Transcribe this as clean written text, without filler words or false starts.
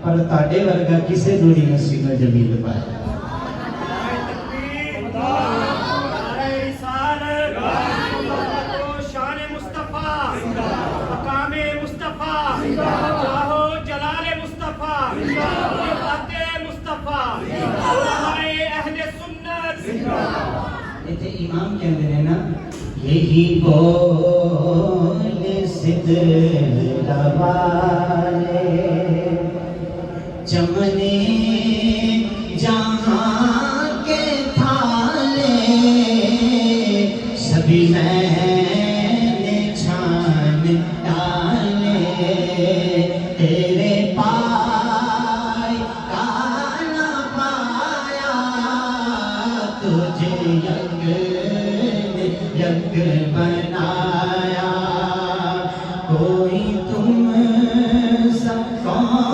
پر تاڑے ورگا کسے نوری نصیب جمیل پائے شان مصطفیٰ مقام مصطفیٰ جاہو جلال مصطفیٰ عبادت مصطفیٰ ہمارے اہل سنت ایتے امام کہندے ہیں نا یہی بول صدر والے چمنے